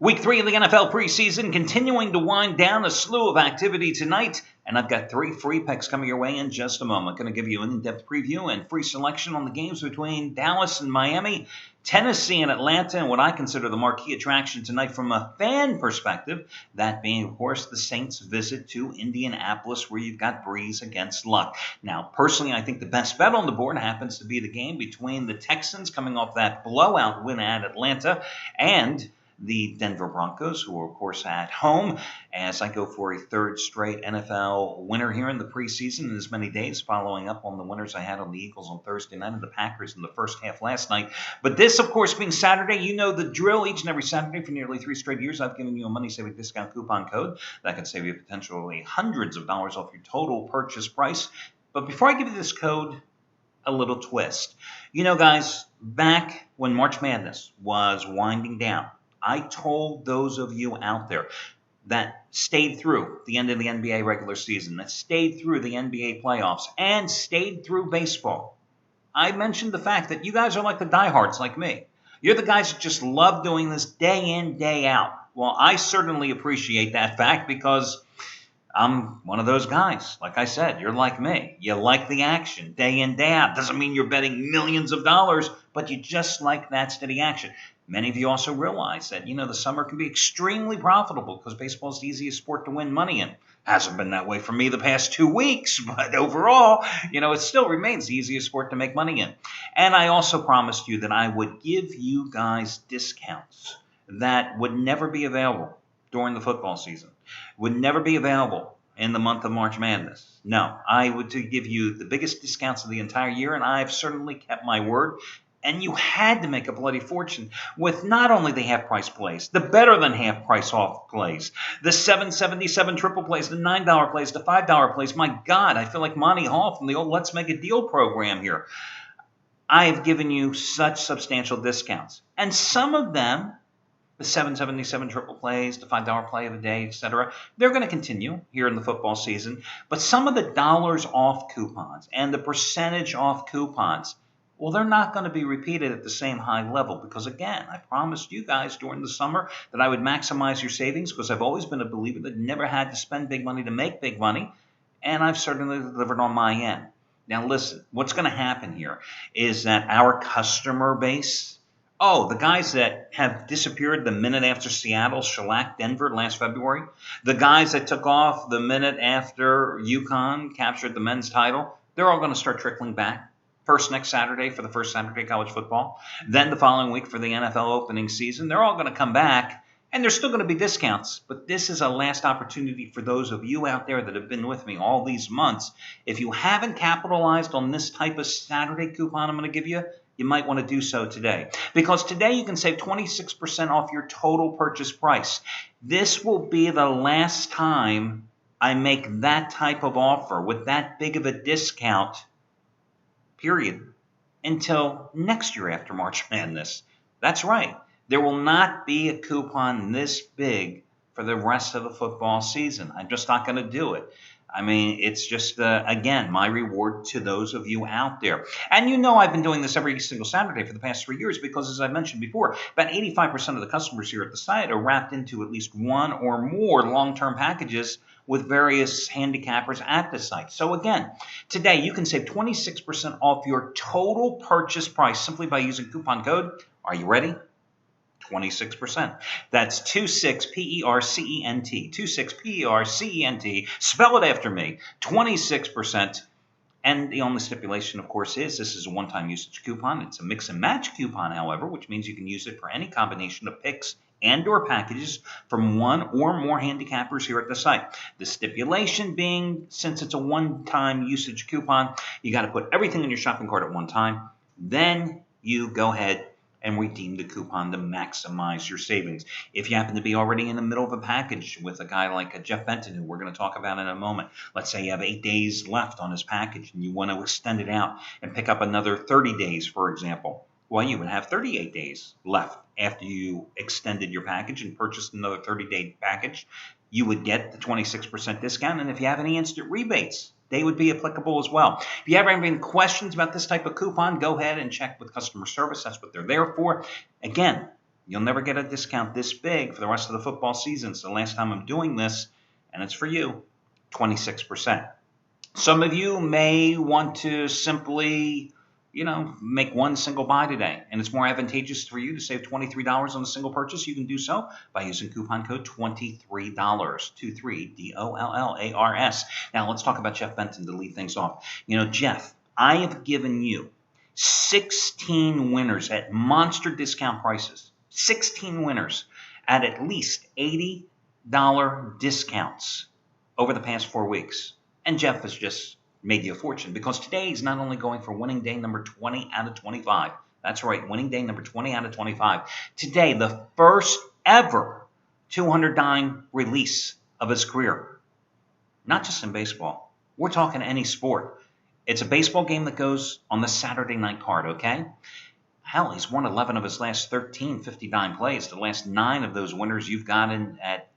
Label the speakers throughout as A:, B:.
A: Week 3 of the NFL preseason continuing to wind down, a slew of activity tonight, and I've got 3 free picks coming your way in just a moment. Going to give you an in-depth preview and free selection on the games between Dallas and Miami, Tennessee and Atlanta, and what I consider the marquee attraction tonight from a fan perspective, that being, of course, the Saints' visit to Indianapolis, where you've got Breeze against Luck. Now, personally, I think the best bet on the board happens to be the game between the Texans coming off that blowout win at Atlanta and the Denver Broncos, who are, of course, at home, as I go for a third straight NFL winner here in the preseason in as many days, following up on the winners I had on the Eagles on Thursday night and the Packers in the first half last night. But this, of course, being Saturday, you know the drill. Each and every Saturday for nearly 3 straight years, I've given you a money-saving discount coupon code that can save you potentially hundreds of dollars off your total purchase price. But before I give you this code, a little twist. You know, guys, back when March Madness was winding down, I told those of you out there that stayed through the end of the NBA regular season, that stayed through the NBA playoffs, and stayed through baseball. I mentioned the fact that you guys are like the diehards like me. You're the guys that just love doing this day in, day out. Well, I certainly appreciate that fact because I'm one of those guys. Like I said, you're like me. You like the action day in, day out. Doesn't mean you're betting millions of dollars, but you just like that steady action. Many of you also realize that, the summer can be extremely profitable because baseball is the easiest sport to win money in. Hasn't been that way for me the past 2 weeks, but overall, it still remains the easiest sport to make money in. And I also promised you that I would give you guys discounts that would never be available during the football season, would never be available in the month of March Madness. No, I would give you the biggest discounts of the entire year, and I've certainly kept my word. And you had to make a bloody fortune with not only the half-price plays, the better-than-half-price off plays, the $7.77 triple plays, the $9 plays, the $5 plays. My God, I feel like Monty Hall from the old Let's Make a Deal program here. I have given you such substantial discounts. And some of them, the $7.77 triple plays, the $5 play of the day, etc., they're going to continue here in the football season. But some of the dollars off coupons and the percentage off coupons, well, they're not going to be repeated at the same high level because, again, I promised you guys during the summer that I would maximize your savings because I've always been a believer that you never had to spend big money to make big money, and I've certainly delivered on my end. Now, listen, what's going to happen here is that our customer base, the guys that have disappeared the minute after Seattle shellacked Denver last February, the guys that took off the minute after UConn captured the men's title, they're all going to start trickling back. First next Saturday for the first Saturday college football. Then the following week for the NFL opening season. They're all going to come back, and there's still going to be discounts. But this is a last opportunity for those of you out there that have been with me all these months. If you haven't capitalized on this type of Saturday coupon I'm going to give you, you might want to do so today. Because today you can save 26% off your total purchase price. This will be the last time I make that type of offer with that big of a discount, period, until next year after March Madness. That's right. There will not be a coupon this big for the rest of the football season. I'm just not going to do it. I mean, it's just, again, my reward to those of you out there. And I've been doing this every single Saturday for the past 3 years because, as I mentioned before, about 85% of the customers here at the site are wrapped into at least one or more long-term packages with various handicappers at the site. So again, today you can save 26% off your total purchase price simply by using coupon code. Are you ready? 26%. That's 26PERCENT. 26PERCENT. Spell it after me. 26%. And the only stipulation, of course, is this is a one-time usage coupon. It's a mix and match coupon, however, which means you can use it for any combination of picks and or packages from one or more handicappers here at the site. The stipulation being, since it's a one-time usage coupon, you got to put everything in your shopping cart at one time. Then you go ahead and redeem the coupon to maximize your savings. If you happen to be already in the middle of a package with a guy like Jeff Benton, who we're going to talk about in a moment, let's say you have 8 days left on his package and you want to extend it out and pick up another 30 days, for example, well, you would have 38 days left after you extended your package and purchased another 30-day package. You would get the 26% discount, and if you have any instant rebates, they would be applicable as well. If you ever have any questions about this type of coupon, go ahead and check with customer service. That's what they're there for. Again, You'll never get a discount this big for the rest of the football season. So the last time I'm doing this, and it's for you, 26%. Some of you may want to simply, make one single buy today, and it's more advantageous for you to save $23 on a single purchase. You can do so by using coupon code $23, 23 DOLLARS. Now let's talk about Jeff Benton to lead things off. Jeff, I have given you 16 winners at monster discount prices. 16 winners at least $80 discounts over the past 4 weeks. And Jeff has just made you a fortune because today he's not only going for winning day number 20 out of 25. That's right, winning day number 20 out of 25. Today, the first ever 200 dime release of his career. Not just in baseball. We're talking any sport. It's a baseball game that goes on the Saturday night card, okay? Hell, he's won 11 of his last 13 50-dime plays. The last 9 of those winners you've gotten at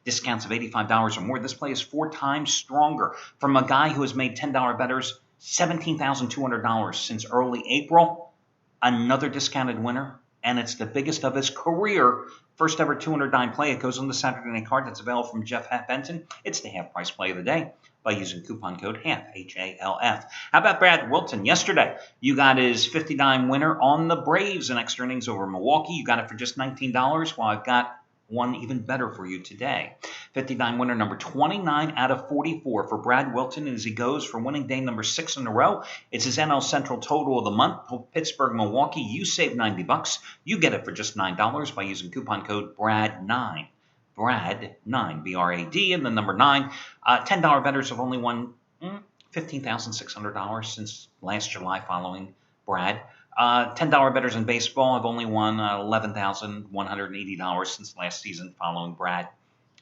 A: discounts of $85 or more. This play is 4 times stronger from a guy who has made $10 bettors $17,200 since early April. Another discounted winner, and it's the biggest of his career. First ever 200-dime play. It goes on the Saturday night card that's available from Jeff Benton. It's the half price play of the day by using coupon code HALF, HALF. How about Brad Wilton? Yesterday, you got his 50-dime winner on the Braves in extra innings over Milwaukee. You got it for just $19. Well, I've got one even better for you today. 50-dime winner number 29 out of 44 for Brad Wilton as he goes for winning day number 6 in a row. It's his NL Central total of the month. Pittsburgh, Milwaukee. You save $90. You get it for just $9 by using coupon code BRAD9. BRAD9, B-R-A-D, and the number 9. $10 bettors have only won $15,600 since last July following Brad. $10 bettors in baseball have only won $11,180 since last season following Brad.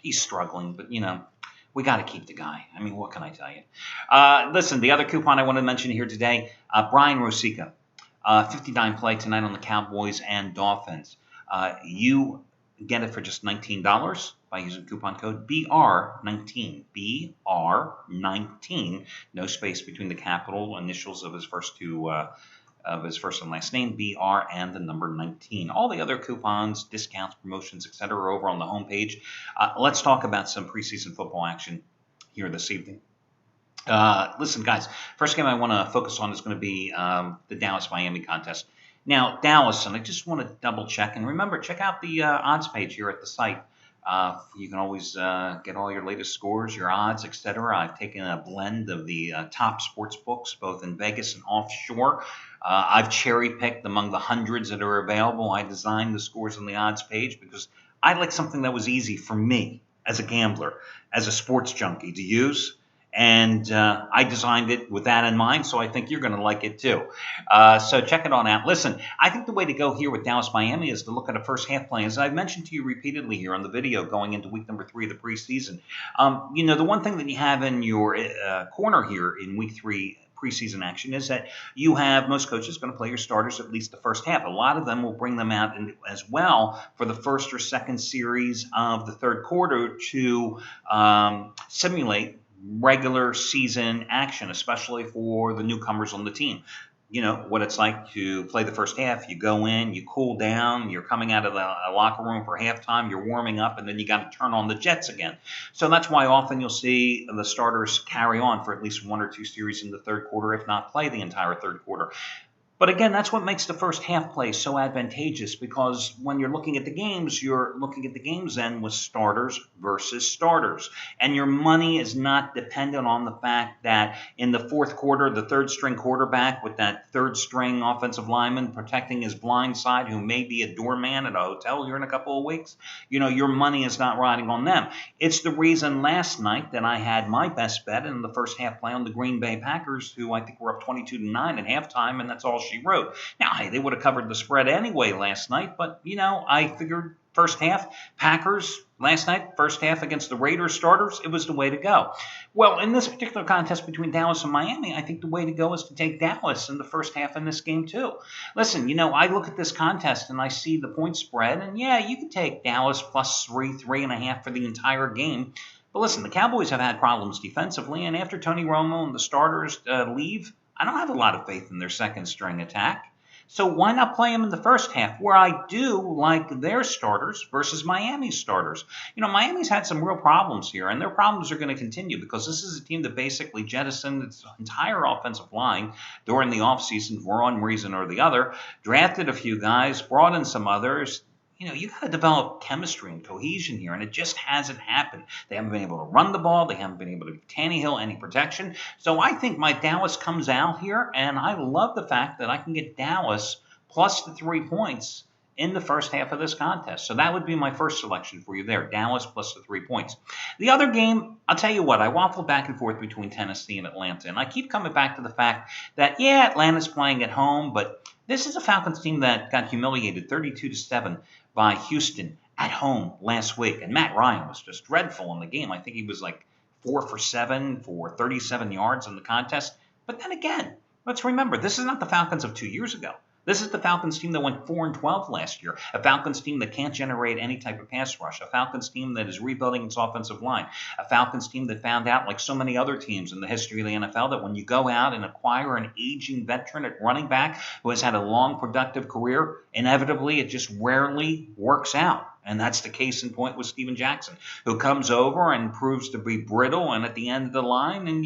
A: He's struggling, but, we got to keep the guy. I mean, what can I tell you? Listen, the other coupon I want to mention here today, Brian Rosica, 50-dime play tonight on the Cowboys and Dolphins. You get it for just $19 by using coupon code BR19. BR19. No space between the capital initials of his first two of his first and last name, BR, and the number 19. All the other coupons, discounts, promotions, etc. are over on the homepage. Let's talk about some preseason football action here this evening. Listen, guys, first game I want to focus on is going to be the Dallas-Miami contest. Now, Dallas, and I just want to double check. And remember, check out the odds page here at the site. You can always get all your latest scores, your odds, etc. I've taken a blend of the top sports books, both in Vegas and offshore. I've cherry-picked among the hundreds that are available. I designed the scores on the odds page because I like something that was easy for me as a gambler, as a sports junkie to use. And I designed it with that in mind, so I think you're going to like it too. So check it on out. Listen, I think the way to go here with Dallas-Miami is to look at a first half play. As I've mentioned to you repeatedly here on the video going into week number 3 of the preseason, the one thing that you have in your corner here in week 3 preseason action is that you have most coaches going to play your starters at least the first half. A lot of them will bring them out as well for the first or second series of the third quarter to simulate regular season action, especially for the newcomers on the team. You know what it's like to play the first half. You go in, you cool down, you're coming out of the locker room for halftime, you're warming up, and then you got to turn on the jets again. So that's why often you'll see the starters carry on for at least 1 or 2 series in the third quarter, if not play the entire third quarter. But again, that's what makes the first half play so advantageous, because when you're looking at the games, you're looking at the games then with starters versus starters. And your money is not dependent on the fact that in the fourth quarter, the third string quarterback with that third string offensive lineman protecting his blind side, who may be a doorman at a hotel here in a couple of weeks, your money is not riding on them. It's the reason last night that I had my best bet in the first half play on the Green Bay Packers, who I think were up 22-9 at halftime, and that's all she wrote. Now, hey, they would have covered the spread anyway last night, but, I figured first half, Packers last night, first half against the Raiders starters, it was the way to go. Well, in this particular contest between Dallas and Miami, I think the way to go is to take Dallas in the first half in this game too. Listen, I look at this contest and I see the point spread, and yeah, you can take Dallas plus 3.5 for the entire game. But listen, the Cowboys have had problems defensively, and after Tony Romo and the starters leave, I don't have a lot of faith in their second string attack. So why not play them in the first half, where I do like their starters versus Miami's starters? Miami's had some real problems here, and their problems are going to continue because this is a team that basically jettisoned its entire offensive line during the offseason for one reason or the other, drafted a few guys, brought in some others. You got to develop chemistry and cohesion here, and it just hasn't happened. They haven't been able to run the ball. They haven't been able to give Tannehill any protection. So I think my Dallas comes out here, and I love the fact that I can get Dallas plus the 3 points in the first half of this contest. So that would be my first selection for you there, Dallas plus the 3 points. The other game, I'll tell you what, I waffle back and forth between Tennessee and Atlanta, and I keep coming back to the fact that, yeah, Atlanta's playing at home, but this is a Falcons team that got humiliated 32-7 by Houston at home last week. And Matt Ryan was just dreadful in the game. I think he was like 4 for 7 for 37 yards in the contest. But then again, let's remember, this is not the Falcons of 2 years ago. This is the Falcons team that went 4-12 last year, a Falcons team that can't generate any type of pass rush, a Falcons team that is rebuilding its offensive line, a Falcons team that found out, like so many other teams in the history of the NFL, that when you go out and acquire an aging veteran at running back who has had a long, productive career, inevitably it just rarely works out. And that's the case in point with Steven Jackson, who comes over and proves to be brittle and at the end of the line and,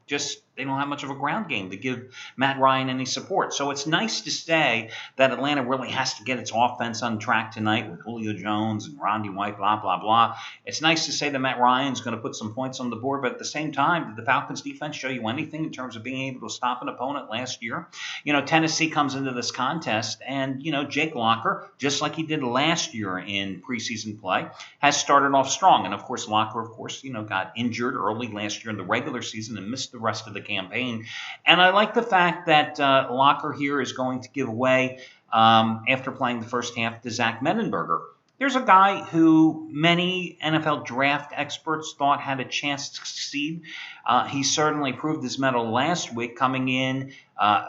A: just they don't have much of a ground game to give Matt Ryan any support. So it's nice to say that Atlanta really has to get its offense on track tonight with Julio Jones and Rodney White, blah, blah, blah. It's nice to say that Matt Ryan's going to put some points on the board, but at the same time, did the Falcons defense show you anything in terms of being able to stop an opponent last year? Tennessee comes into this contest and, Jake Locker, just like he did last year in preseason play, has started off strong. And, of course, Locker, got injured early last year in the regular season and missed the rest of the campaign. And I like the fact that Locker here is going to give away, after playing the first half, to Zach Mettenberger. There's a guy who many NFL draft experts thought had a chance to succeed. He certainly proved his mettle last week, coming in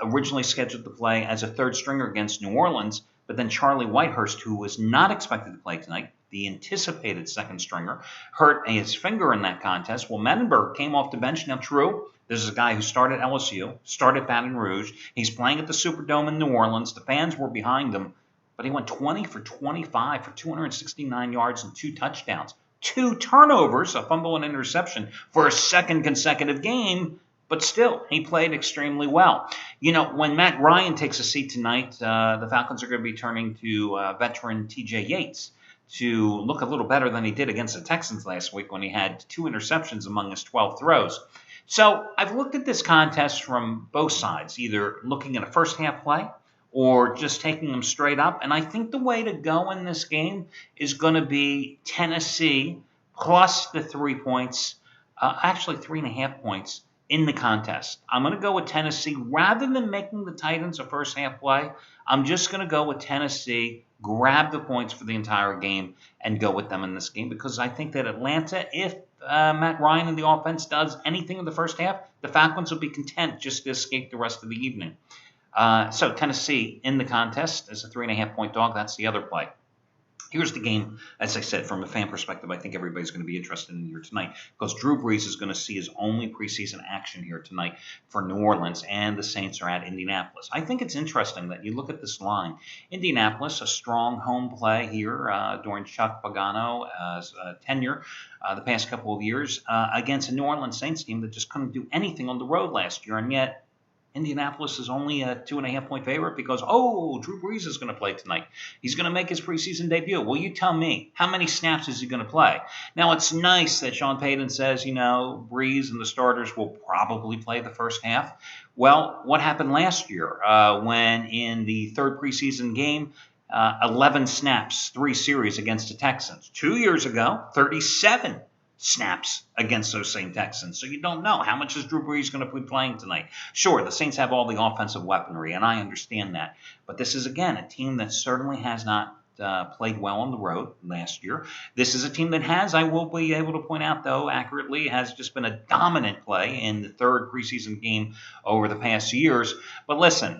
A: originally scheduled to play as a third stringer against New Orleans, but then Charlie Whitehurst, who was not expected to play tonight, the anticipated second stringer, hurt his finger in that contest. Well, Mettenberger came off the bench. Now, true, this is a guy who started LSU, started Baton Rouge. He's playing at the Superdome in New Orleans. The fans were behind him, but he went 20 for 25 for 269 yards and 2 touchdowns. 2 turnovers, a fumble and interception for a second consecutive game, but still, he played extremely well. When Matt Ryan takes a seat tonight, the Falcons are going to be turning to veteran T.J. Yates to look a little better than he did against the Texans last week when he had 2 interceptions among his 12 throws. So I've looked at this contest from both sides, either looking at a first half play or just taking them straight up. And I think the way to go in this game is going to be Tennessee plus the 3 points, actually 3.5 points in the contest. I'm going to go with Tennessee. Rather than making the Titans a first half play, I'm just going to go with Tennessee, grab the points for the entire game, and go with them in this game because I think that Atlanta, if Matt Ryan and the offense does anything in the first half, the Falcons will be content just to escape the rest of the evening. So Tennessee in the contest as a 3.5 point dog. That's the other play. Here's the game, as I said, from a fan perspective, I think everybody's going to be interested in here tonight because Drew Brees is going to see his only preseason action here tonight for New Orleans, and the Saints are at Indianapolis. I think it's interesting that you look at this line. Indianapolis, a strong home play here during Chuck Pagano's tenure the past couple of years against a New Orleans Saints team that just couldn't do anything on the road last year, and yet Indianapolis is only a 2.5 point favorite because, Drew Brees is going to play tonight. He's going to make his preseason debut. Well, you tell me, how many snaps is he going to play? Now, it's nice that Sean Payton says, Brees and the starters will probably play the first half. Well, what happened last year when in the third preseason game, 11 snaps, 3 series against the Texans? 2 years ago, 37 snaps against those same Texans. So you don't know. How much is Drew Brees going to be playing tonight? Sure, the Saints have all the offensive weaponry, and I understand that. But this is, again, a team that certainly has not played well on the road last year. This is a team that has, I will be able to point out, though, accurately, has just been a dominant play in the third preseason game over the past years. But listen,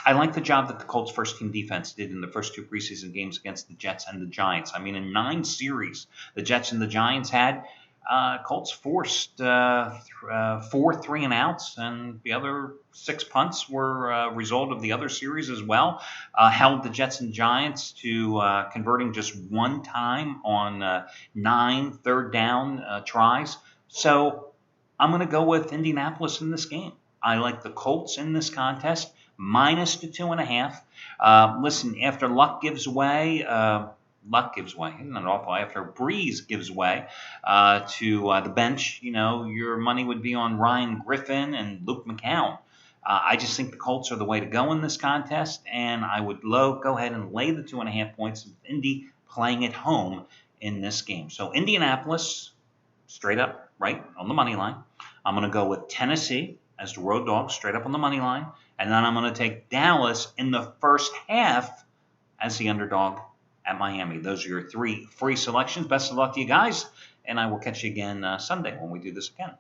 A: I like the job that the Colts' first-team defense did in the first 2 preseason games against the Jets and the Giants. I mean, in 9 series the Jets and the Giants had, Colts forced 4 3-and-outs, and the other 6 punts were a result of the other series as well. Held the Jets and Giants to converting just one time on 9 third-down tries. So I'm going to go with Indianapolis in this game. I like the Colts in this contest, minus the 2.5. Listen, after luck gives way, isn't that awful? After Breeze gives way to the bench, your money would be on Ryan Griffin and Luke McCown. I just think the Colts are the way to go in this contest, and I would go ahead and lay the 2.5 points with Indy playing at home in this game. So Indianapolis, straight up, right, on the money line. I'm going to go with Tennessee as the road dog, straight up on the money line. And then I'm going to take Dallas in the first half as the underdog at Miami. Those are your 3 free selections. Best of luck to you guys, and I will catch you again Sunday when we do this again.